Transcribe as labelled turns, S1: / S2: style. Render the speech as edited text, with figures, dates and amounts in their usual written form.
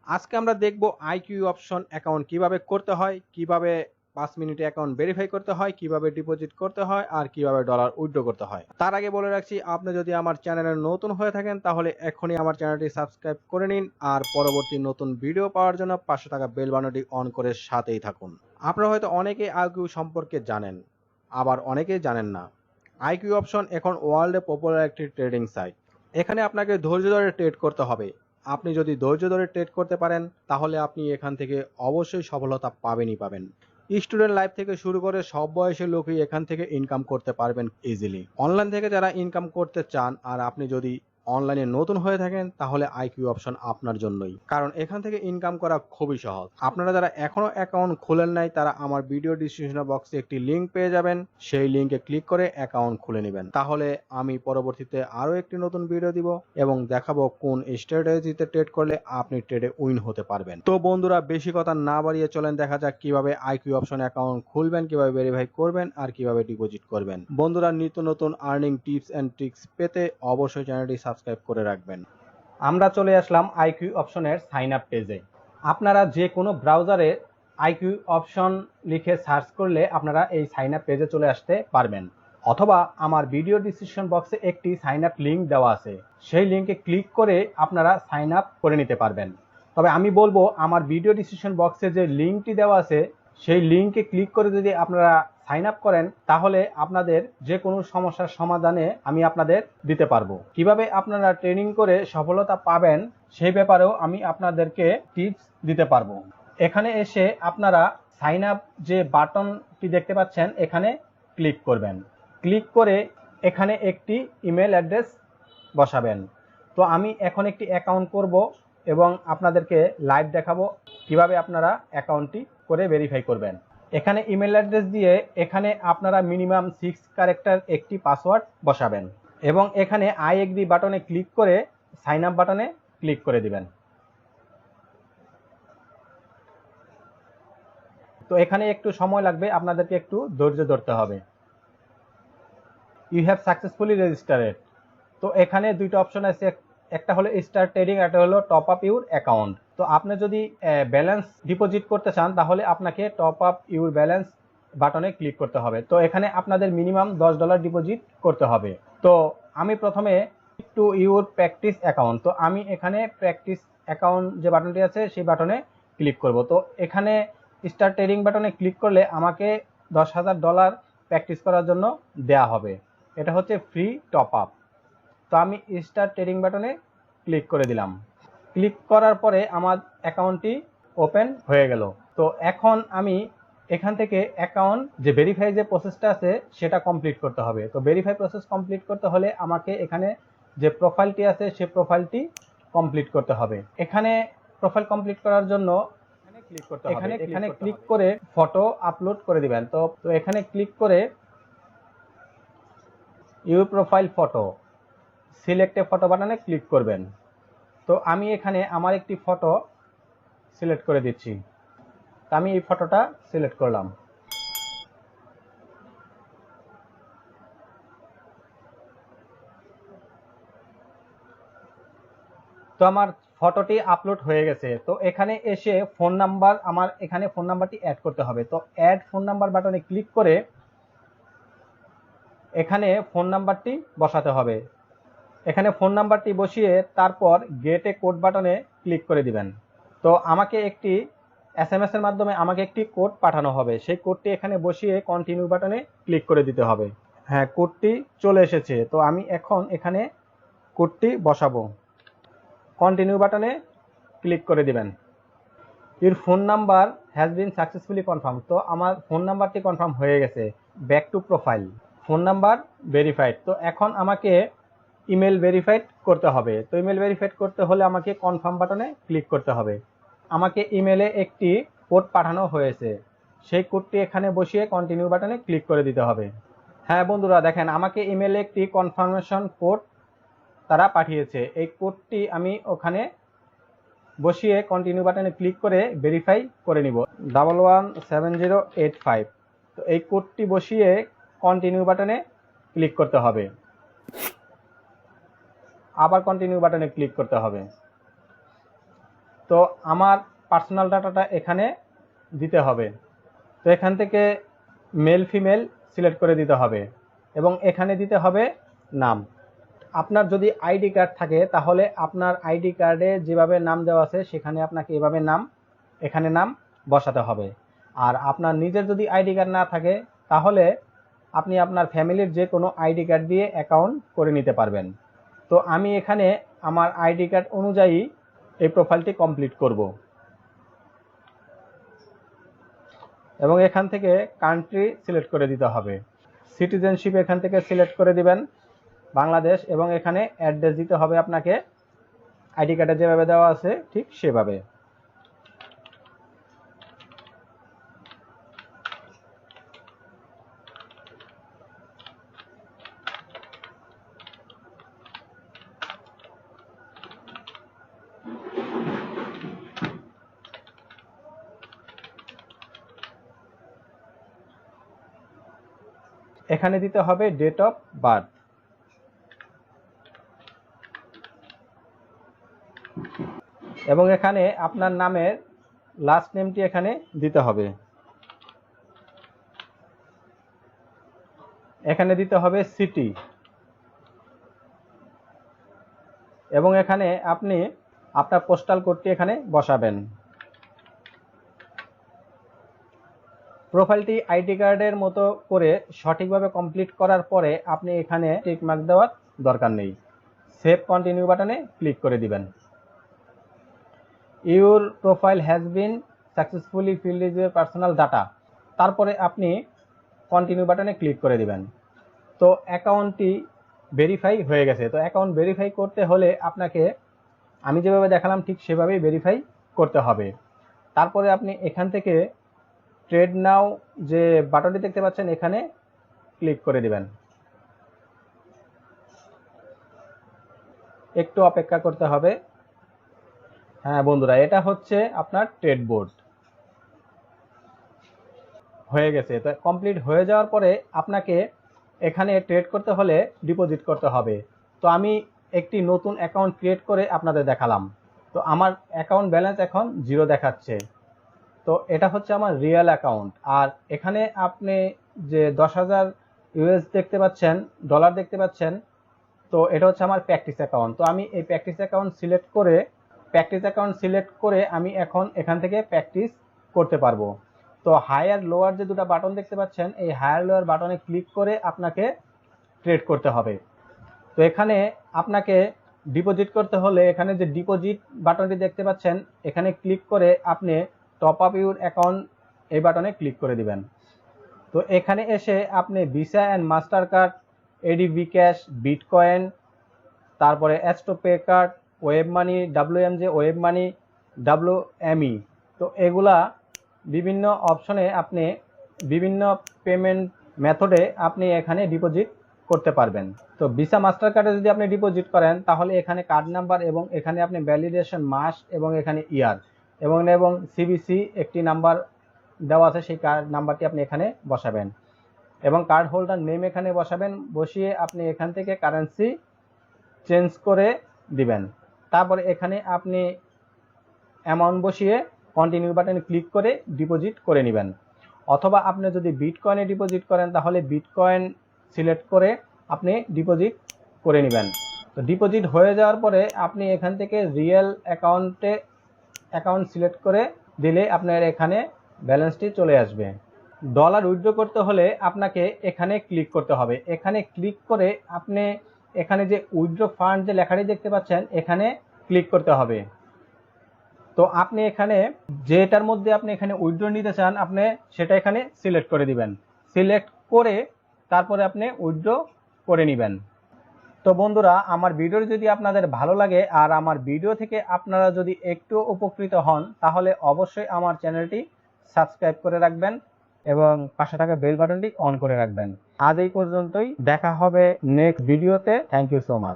S1: আজকে আমরা দেখব আইকিউ অপশন অ্যাকাউন্ট কিভাবে করতে হয়, কিভাবে 5 মিনিটে অ্যাকাউন্ট ভেরিফাই করতে হয়, কিভাবে ডিপোজিট করতে হয় আর কিভাবে ডলার উইথড্র করতে হয়। তার আগে বলে রাখছি, আপনি যদি আমার চ্যানেলে নতুন হয়ে থাকেন তাহলে এখনই আমার চ্যানেলটি সাবস্ক্রাইব করে নিন আর পরবর্তী নতুন ভিডিও পাওয়ার জন্য পাশে থাকা বেল বাটনটি অন করে সাথেই থাকুন। আপনারা হয়তো অনেকেই আইকিউ সম্পর্কে জানেন, আবার অনেকেই জানেন না। আইকিউ অপশন এখন ওয়ার্ল্ডে পপুলার একটি ট্রেডিং সাইট। এখানে আপনাকে ধৈর্য ধরে ট্রেড করতে হবে। আপনি যদি ধৈর্য ধরে ট্রেড করতে পারেন তাহলে আপনি এখান থেকে অবশ্যই সফলতা পাবেন। স্টুডেন্ট লাইফ থেকে শুরু করে সব বয়সের লোকই এখান থেকে ইনকাম করতে পারবেন ইজিলি। অনলাইন থেকে যারা ইনকাম করতে চান আর আপনি যদি অনলাইনে নতুন হয়ে থাকেন তাহলে আইকিউ অপশন আপনার জন্যই, কারণ এখান থেকে ইনকাম করা খুবই সহজ। আপনারা যারা এখনো অ্যাকাউন্ট খোলেন নাই তারা আমার ভিডিও ডিসক্রিপশন বক্সে একটি লিংক পেয়ে যাবেন, সেই লিংকে ক্লিক করে অ্যাকাউন্ট খুলে নেবেন। তাহলে আমি পরবর্তীতে আরো একটি নতুন ভিডিও দিব এবং দেখাবো কোন স্ট্র্যাটেজিতে ট্রেড করলে আপনি ট্রেডে উইন হতে পারবেন। তো বন্ধুরা, বেশি কথা না বাড়িয়ে চলেন দেখা যাক কিভাবে আইকিউ অপশন অ্যাকাউন্ট খুলবেন, কিভাবে ভেরিফাই করবেন আর কিভাবে ডিপোজিট করবেন। বন্ধুরা, নিত্য নতুন আর্নিং টিপস এন্ড ট্রিক্স পেতে অবশ্যই চ্যানেলটি সাবস্ক্রাইব করে রাখবেন। আমরা চলে আসলাম আইকিউ অপশনের সাইন আপ পেজে। আপনারা যে কোনো ব্রাউজারে আইকিউ অপশন লিখে সার্চ করলে আপনারা এই সাইন আপ পেজে চলে আসতে পারবেন, অথবা আমার ভিডিও ডিসক্রিপশন বক্সে একটি সাইন আপ লিঙ্ক দেওয়া আছে, সেই লিঙ্কে ক্লিক করে আপনারা সাইন আপ করে নিতে পারবেন। তবে আমি বলবো আমার ভিডিও ডিসক্রিপশন বক্সে যে লিঙ্কটি দেওয়া আছে সেই লিঙ্কে ক্লিক করে যদি আপনারা সাইন আপ করেন তাহলে আপনাদের যে কোনো সমস্যার সমাধানে আমি আপনাদের দিতে পারবো। কিভাবে আপনারা ট্রেনিং করে সফলতা পাবেন সেই ব্যাপারেও আমি আপনাদেরকে টিপস দিতে পারবো। এখানে এসে আপনারা সাইন আপ যে বাটনটি দেখতে পাচ্ছেন এখানে ক্লিক করবেন। ক্লিক করে এখানে একটি ইমেল অ্যাড্রেস বসাবেন। তো আমি এখন একটি অ্যাকাউন্ট করব এবং আপনাদেরকে লাইভ দেখাবো কিভাবে আপনারা অ্যাকাউন্টটি করে ভেরিফাই করবেন। এখানে ইমেল অ্যাড্রেস দিয়ে এখানে আপনারা মিনিমাম 6 ক্যারেক্টার একটি পাসওয়ার্ড বসাবেন এবং এখানে আই এগ্রি বাটনে ক্লিক করে সাইন আপ বাটনে ক্লিক করে দিবেন। তো এখানে একটু সময় লাগবে, আপনাদেরকে একটু ধৈর্য ধরতে হবে। You have successfully registered. তো এখানে দুইটা অপশন আছে, একটা হলো স্টার্ট ট্রেডিং, একটা হলো টপ আপ ইউর অ্যাকাউন্ট। তো আপনি যদি ব্যালেন্স ডিপোজিট করতে চান তাহলে আপনাকে টপ আপ ইউর ব্যালেন্স বাটনে ক্লিক করতে হবে। তো এখানে আপনাদের মিনিমাম $10 ডিপোজিট করতে হবে। তো আমি প্রথমে টু ইউর প্র্যাকটিস অ্যাকাউন্ট, তো আমি এখানে প্র্যাকটিস অ্যাকাউন্ট যে বাটনটি আছে সেই বাটনে ক্লিক করব। তো এখানে স্টার্ট ট্রেডিং বাটনে ক্লিক করলে আমাকে $10,000 প্র্যাকটিস করার জন্য দেয়া হবে। এটা হচ্ছে ফ্রি টপ আপ। তো আমি স্টার্ট ট্রেডিং বাটনে ক্লিক করে দিলাম। ক্লিক করার পরে আমার অ্যাকাউন্টটি ওপেন হয়ে গেল। তো এখন আমি এখান থেকে অ্যাকাউন্ট যে ভেরিফাই যে প্রসেসটা আছে সেটা কমপ্লিট করতে হবে। তো ভেরিফাই প্রসেস কমপ্লিট করতে হলে আমাকে এখানে যে প্রোফাইলটি আছে সেই প্রোফাইলটি কমপ্লিট করতে হবে। এখানে প্রোফাইল কমপ্লিট করার জন্য ক্লিক করতে হবে। এখানে ক্লিক করে ফটো আপলোড করে দিবেন। তো এখানে ক্লিক করে your profile photo select A photo বাটনে ক্লিক করবেন। তো আমি এখানে আমার একটি ফটো সিলেক্ট করে দিচ্ছি। তো আমি এই ফটোটা সিলেক্ট করলাম। তো আমার ফটোটি আপলোড হয়ে গেছে। তো এখানে এসে ফোন নাম্বার, আমার এখানে ফোন নাম্বারটি অ্যাড করতে হবে। তো অ্যাড ফোন নাম্বার বাটনে ক্লিক করে এখানে ফোন নাম্বারটি বসাতে হবে। এখানে ফোন নাম্বারটি বসিয়ে তারপর গেট এ কোড বাটনে ক্লিক করে দিবেন। তো আমাকে একটি এসএমএস এর মাধ্যমে আমাকে একটি কোড পাঠানো হবে, সেই কোডটি এখানে বসিয়ে কন্টিনিউ বাটনে ক্লিক করে দিতে হবে। হ্যাঁ, কোডটি চলে এসেছে। তো আমি এখন এখানে কোডটি বসাবো। কন্টিনিউ বাটনে ক্লিক করে দিবেন। Your phone number has been successfully confirm. তো আমার ফোন নাম্বারটি কনফার্ম হয়ে গেছে। Back to profile, phone number verified. তো এখন আমাকে ইমেল ভেরিফাইড করতে হবে। তো ইমেল ভেরিফাইড করতে হলে আমাকে কনফার্ম বাটনে ক্লিক করতে হবে। আমাকে ইমেলে একটি কোড পাঠানো হয়েছে, সেই কোডটি এখানে বসিয়ে কন্টিনিউ বাটনে ক্লিক করে দিতে হবে। হ্যাঁ বন্ধুরা, দেখেন আমাকে ইমেলে একটি কনফার্মেশন কোড তারা পাঠিয়েছে। এই কোডটি আমি ওখানে বসিয়ে কন্টিনিউ বাটনে ক্লিক করে ভেরিফাই করে নিব। 117085। তো এই কোডটি বসিয়ে কন্টিনিউ বাটনে ক্লিক করতে হবে, আবার কন্টিনিউ বাটনে ক্লিক করতে হবে। তো আমার পার্সোনাল ডাটাটা এখানে দিতে হবে। তো এখান থেকে মেল ফিমেল সিলেক্ট করে দিতে হবে এবং এখানে দিতে হবে নাম। আপনার যদি আইডি কার্ড থাকে তাহলে আপনার আইডি কার্ডে যেভাবে নাম দেওয়া আছে সেখানে আপনাকে এভাবে এখানে নাম বসাতে হবে। আর আপনার নিজের যদি আইডি কার্ড না থাকে তাহলে আপনি আপনার ফ্যামিলির যে কোনো আইডি কার্ড দিয়ে অ্যাকাউন্ট করে নিতে পারবেন। তো আমি এখানে আমার আইডি কার্ড অনুযায়ী এই প্রোফাইলটি কমপ্লিট করব এবং এখান থেকে কান্ট্রি সিলেক্ট করে দিতে হবে। সিটিজেনশিপ এখান থেকে সিলেক্ট করে দিবেন বাংলাদেশ এবং এখানে অ্যাড্রেস দিতে হবে আপনাকে আইডি কার্ডে যেভাবে দেওয়া আছে ঠিক সেভাবে। এখানে দিতে হবে ডেট অফ বার্থ এবং এখানে আপনার নামের লাস্ট নেমটি এখানে দিতে হবে। এখানে দিতে হবে সিটি এবং এখানে আপনি আপনার পোস্টাল কোডটি এখানে বসাবেন। প্রোফাইলটি আইডি কার্ডের মতো করে সঠিকভাবে কমপ্লিট করার পরে আপনি এখানে টিক মার্ক দেওয়ার দরকার নেই, সেভ কন্টিনিউ বাটনে ক্লিক করে দিবেন। Your profile has been successfully field your personal data, তারপরে আপনি কন্টিনিউ বাটনে ক্লিক করে দিবেন। তো অ্যাকাউন্টটি ভেরিফাই হয়ে গেছে। তো অ্যাকাউন্ট ভেরিফাই করতে হলে আপনাকে আমি যেভাবে দেখালাম ঠিক সেভাবেই ভেরিফাই করতে হবে। তারপরে আপনি এখান থেকে ট্রেড নাও যে বাটনটি দেখতে পাচ্ছেন এখানে ক্লিক করে দিবেন। একটু অপেক্ষা করতে হবে। হ্যাঁ বন্ধুরা, এটা হচ্ছে আপনার ট্রেড বোর্ড হয়ে গেছে। তো কমপ্লিট হয়ে যাওয়ার পরে আপনাকে এখানে ট্রেড করতে হলে ডিপোজিট করতে হবে। তো আমি একটি নতুন অ্যাকাউন্ট ক্রিয়েট করে আপনাদের দেখালাম। তো আমার অ্যাকাউন্ট ব্যালেন্স এখন 0 দেখাচ্ছে। তো এটা হচ্ছে আমার রিয়েল অ্যাকাউন্ট। আর এখানে আপনি যে 10,000 ইউএস দেখতে পাচ্ছেন, ডলার দেখতে পাচ্ছেন, তো এটা হচ্ছে আমার প্র্যাকটিস অ্যাকাউন্ট। তো আমি এই প্র্যাকটিস অ্যাকাউন্ট সিলেক্ট করে আমি এখন এখান থেকে প্র্যাকটিস করতে পারবো। তো হায়ার লোয়ার যে দুটো বাটন দেখতে পাচ্ছেন এই হায়ার লোয়ার বাটনে ক্লিক করে আপনাকে ট্রেড করতে হবে। তো এখানে আপনাকে ডিপোজিট করতে হলে এখানে যে ডিপোজিট বাটনটি দেখতে পাচ্ছেন এখানে ক্লিক করে আপনি টপ আপ ইউর অ্যাকাউন্ট এই বাটনে ক্লিক করে দিবেন। তো এখানে এসে আপনি Visa and Mastercard, ADV cash, bitcoin, তারপরে AstroPay card, WebMoney, WMJ WebMoney, WME, তো এগুলা বিভিন্ন অপশনে আপনি বিভিন্ন পেমেন্ট মেথডে আপনি এখানে ডিপোজিট করতে পারবেন। তো ভিসা মাস্টার কার্ডে যদি আপনি ডিপোজিট করেন তাহলে এখানে কার্ড নাম্বার এবং এখানে আপনি ভ্যালিডেশন মাস এবং এখানে ইয়ার এবং সিবিসি একটি নাম্বার দেওয়া আছে, সেই কার্ড নাম্বারটি আপনি এখানে বসাবেন এবং কার্ড হোল্ডার নেম এখানে বসাবেন। বসিয়ে আপনি এখান থেকে কারেন্সি চেঞ্জ করে দিবেন। তারপরে এখানে আপনি অ্যামাউন্ট বসিয়ে কন্টিনিউ বাটনে ক্লিক করে ডিপোজিট করে নেবেন। অথবা আপনি যদি বিটকয়েনে ডিপোজিট করেন তাহলে বিটকয়েন সিলেক্ট করে আপনি ডিপোজিট করে নেবেন। তো ডিপোজিট হয়ে যাওয়ার পরে আপনি এখান থেকে রিয়েল অ্যাকাউন্ট সিলেক্ট করে দিলে আপনার এখানে ব্যালেন্সটি চলে আসবে। ডলার উইথড্র করতে হলে আপনাকে এখানে ক্লিক করতে হবে। এখানে ক্লিক করে আপনি এখানে যে উইথড্র ফান্ড যে লেখাটি দেখতে পাচ্ছেন এখানে ক্লিক করতে হবে। তো আপনি এখানে যেটার মধ্যে আপনি এখানে উইথড্র নিতে চান আপনি সেটা এখানে সিলেক্ট করে দিবেন। সিলেক্ট করে তারপরে আপনি উইথড্র করে নেবেন। তো বন্ধুরা, আমার ভিডিও যদি আপনাদের ভালো লাগে আর আমার ভিডিও থেকে আপনারা যদি একটু উপকৃত হন তাহলে অবশ্যই আমার চ্যানেলটি সাবস্ক্রাইব করে রাখবেন এবং পাশে থাকা বেল বাটনটি অন করে রাখবেন। আজ এই পর্যন্তই, দেখা হবে নেক্সট ভিডিওতে। Thank you so much.